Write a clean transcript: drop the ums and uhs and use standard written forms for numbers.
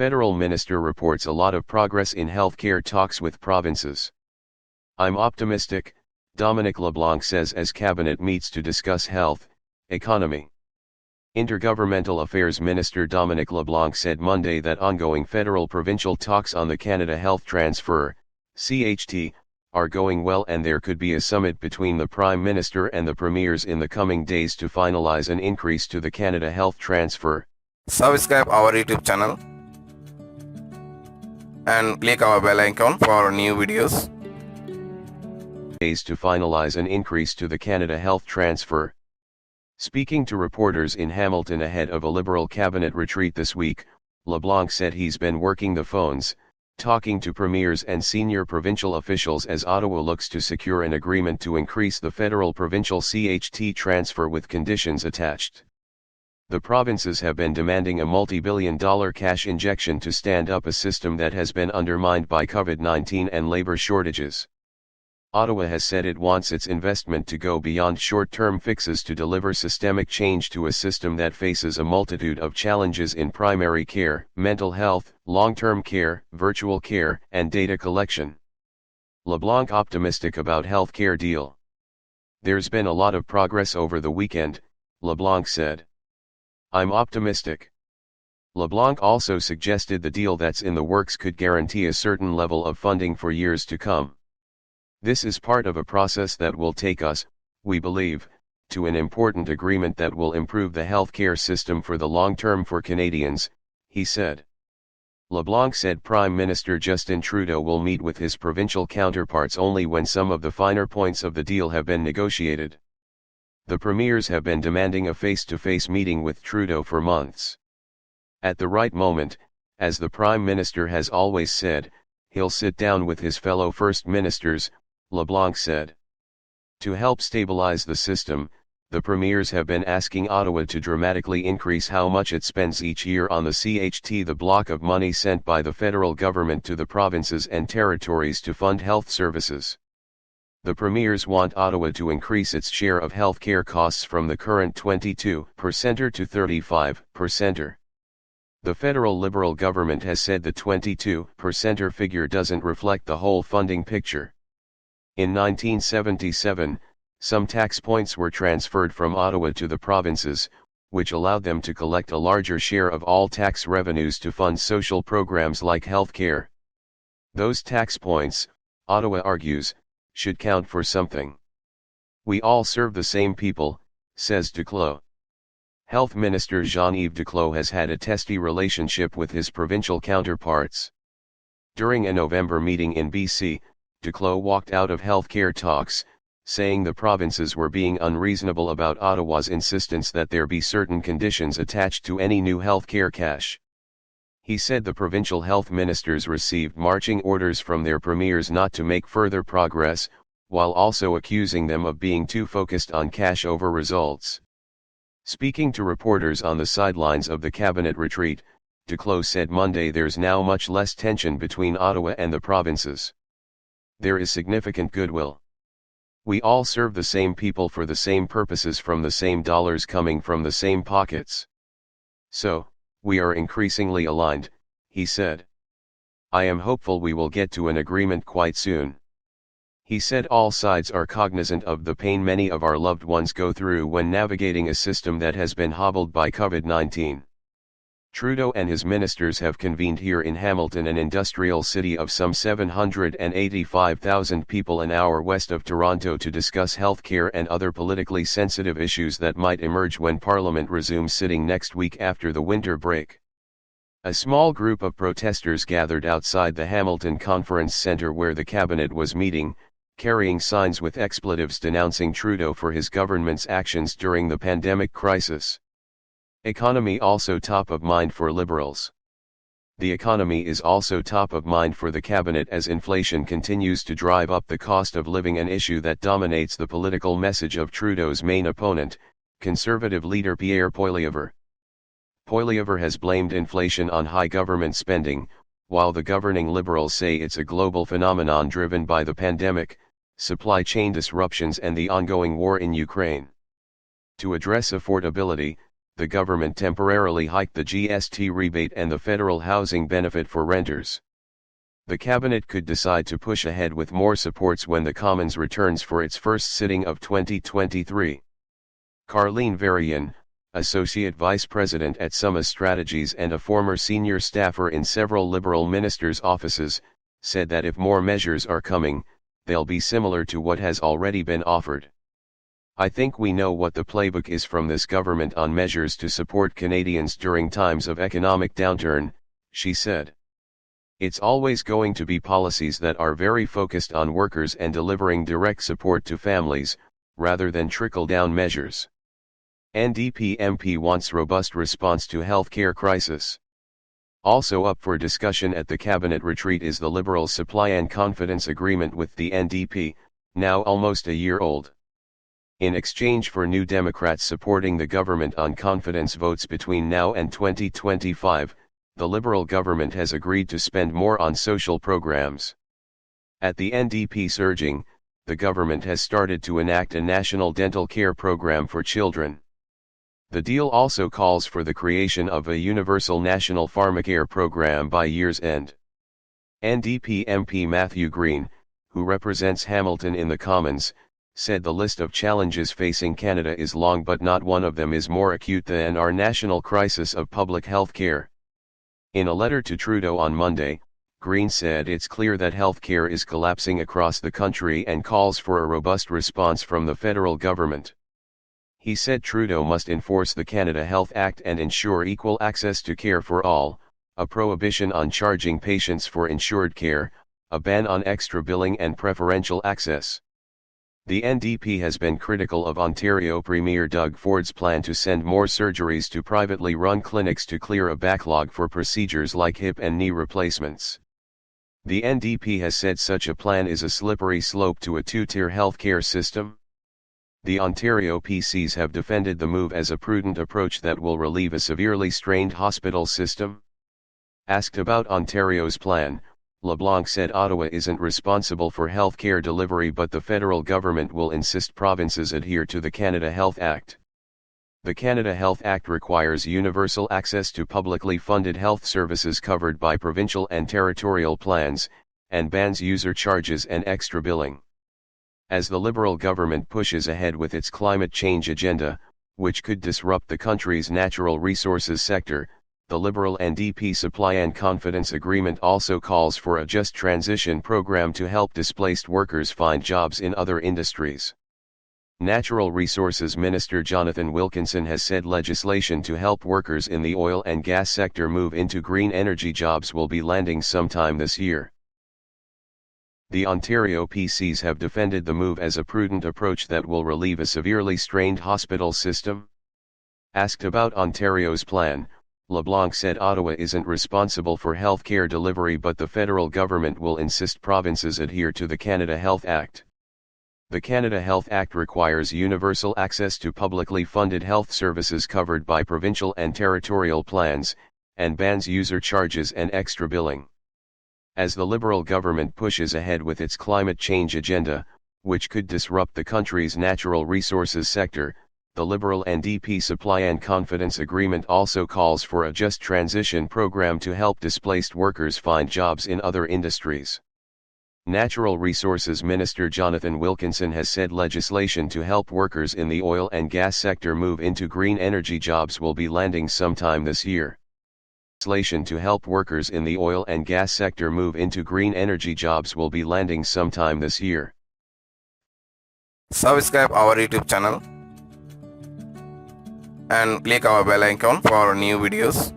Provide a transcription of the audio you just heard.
Federal minister reports a lot of progress in healthcare talks with provinces. I'm optimistic, Dominic LeBlanc says as cabinet meets to discuss health, economy. Intergovernmental Affairs Minister Dominic LeBlanc said Monday that ongoing federal-provincial talks on the Canada Health Transfer, CHT, are going well and there could be a summit between the Prime Minister and the Premiers in the coming days to finalize an increase to the Canada Health Transfer. Subscribe our YouTube channel and click our bell icon for new videos. Days to finalize an increase to the Canada Health Transfer. Speaking to reporters in Hamilton ahead of a Liberal cabinet retreat this week, LeBlanc said he's been working the phones, talking to premiers and senior provincial officials as Ottawa looks to secure an agreement to increase the federal-provincial CHT transfer with conditions attached. The provinces have been demanding a multi-billion-dollar cash injection to stand up a system that has been undermined by COVID-19 and labor shortages. Ottawa has said it wants its investment to go beyond short-term fixes to deliver systemic change to a system that faces a multitude of challenges in primary care, mental health, long-term care, virtual care, and data collection. LeBlanc optimistic about healthcare deal. There's been a lot of progress over the weekend, LeBlanc said. I'm optimistic. LeBlanc also suggested the deal that's in the works could guarantee a certain level of funding for years to come. This is part of a process that will take us, we believe, to an important agreement that will improve the healthcare system for the long term for Canadians, he said. LeBlanc said Prime Minister Justin Trudeau will meet with his provincial counterparts only when some of the finer points of the deal have been negotiated. The premiers have been demanding a face-to-face meeting with Trudeau for months. At the right moment, as the Prime Minister has always said, he'll sit down with his fellow First Ministers, LeBlanc said. To help stabilize the system, the premiers have been asking Ottawa to dramatically increase how much it spends each year on the CHT, the block of money sent by the federal government to the provinces and territories to fund health services. The premiers want Ottawa to increase its share of healthcare costs from the current 22% to 35%. The federal Liberal government has said the 22% figure doesn't reflect the whole funding picture. In 1977, some tax points were transferred from Ottawa to the provinces, which allowed them to collect a larger share of all tax revenues to fund social programs like health care. Those tax points, Ottawa argues, should count for something. We all serve the same people, says Duclos. Health Minister Jean-Yves Duclos has had a testy relationship with his provincial counterparts. During a November meeting in BC, Duclos walked out of healthcare talks, saying the provinces were being unreasonable about Ottawa's insistence that there be certain conditions attached to any new healthcare cash. He said the provincial health ministers received marching orders from their premiers not to make further progress, while also accusing them of being too focused on cash over results. Speaking to reporters on the sidelines of the cabinet retreat, Duclos said Monday there's now much less tension between Ottawa and the provinces. There is significant goodwill. We all serve the same people for the same purposes from the same dollars coming from the same pockets. So, we are increasingly aligned, he said. I am hopeful we will get to an agreement quite soon. He said all sides are cognizant of the pain many of our loved ones go through when navigating a system that has been hobbled by COVID-19. Trudeau and his ministers have convened here in Hamilton, an industrial city of some 785,000 people an hour west of Toronto, to discuss healthcare and other politically sensitive issues that might emerge when Parliament resumes sitting next week after the winter break. A small group of protesters gathered outside the Hamilton Conference Centre where the cabinet was meeting, carrying signs with expletives denouncing Trudeau for his government's actions during the pandemic crisis. Economy also top of mind for Liberals. The economy is also top of mind for the cabinet as inflation continues to drive up the cost of living, an issue that dominates the political message of Trudeau's main opponent, Conservative leader Pierre Poilievre. Poilievre has blamed inflation on high government spending, while the governing Liberals say it's a global phenomenon driven by the pandemic, supply chain disruptions and the ongoing war in Ukraine. To address affordability, the government temporarily hiked the GST rebate and the federal housing benefit for renters. The cabinet could decide to push ahead with more supports when the Commons returns for its first sitting of 2023. Carleen Varian, Associate Vice President at Summa Strategies and a former senior staffer in several Liberal ministers' offices, said that if more measures are coming, they'll be similar to what has already been offered. I think we know what the playbook is from this government on measures to support Canadians during times of economic downturn, she said. It's always going to be policies that are very focused on workers and delivering direct support to families, rather than trickle-down measures. NDP MP wants robust response to healthcare crisis. Also up for discussion at the cabinet retreat is the Liberals' supply and confidence agreement with the NDP, now almost a year old. In exchange for New Democrats supporting the government on confidence votes between now and 2025, the Liberal government has agreed to spend more on social programs. At the NDP's urging, the government has started to enact a national dental care program for children. The deal also calls for the creation of a universal national pharmacare program by year's end. NDP MP Matthew Green, who represents Hamilton in the Commons, said the list of challenges facing Canada is long, but not one of them is more acute than our national crisis of public health care. In a letter to Trudeau on Monday, Green said it's clear that health care is collapsing across the country and calls for a robust response from the federal government. He said Trudeau must enforce the Canada Health Act and ensure equal access to care for all, a prohibition on charging patients for insured care, a ban on extra billing and preferential access. The NDP has been critical of Ontario Premier Doug Ford's plan to send more surgeries to privately run clinics to clear a backlog for procedures like hip and knee replacements. The NDP has said such a plan is a slippery slope to a two-tier healthcare system. The Ontario PCs have defended the move as a prudent approach that will relieve a severely strained hospital system. Asked about Ontario's plan, LeBlanc said Ottawa isn't responsible for healthcare delivery, but the federal government will insist provinces adhere to the Canada Health Act. The Canada Health Act requires universal access to publicly funded health services covered by provincial and territorial plans, and bans user charges and extra billing. As the Liberal government pushes ahead with its climate change agenda, which could disrupt the country's natural resources sector, the Liberal NDP Supply and Confidence Agreement also calls for a just transition program to help displaced workers find jobs in other industries. Natural Resources Minister Jonathan Wilkinson has said legislation to help workers in the oil and gas sector move into green energy jobs will be landing sometime this year. The Ontario PCs have defended the move as a prudent approach that will relieve a severely strained hospital system. Asked about Ontario's plan, LeBlanc said Ottawa isn't responsible for healthcare delivery, but the federal government will insist provinces adhere to the Canada Health Act. The Canada Health Act requires universal access to publicly funded health services covered by provincial and territorial plans, and bans user charges and extra billing. As the Liberal government pushes ahead with its climate change agenda, which could disrupt the country's natural resources sector, the Liberal NDP Supply and Confidence Agreement also calls for a just transition program to help displaced workers find jobs in other industries. Natural Resources Minister Jonathan Wilkinson has said legislation to help workers in the oil and gas sector move into green energy jobs will be landing sometime this year. Legislation to help workers in the oil and gas sector move into green energy jobs will be landing sometime this year. Subscribe our YouTube channel and click our bell icon for new videos.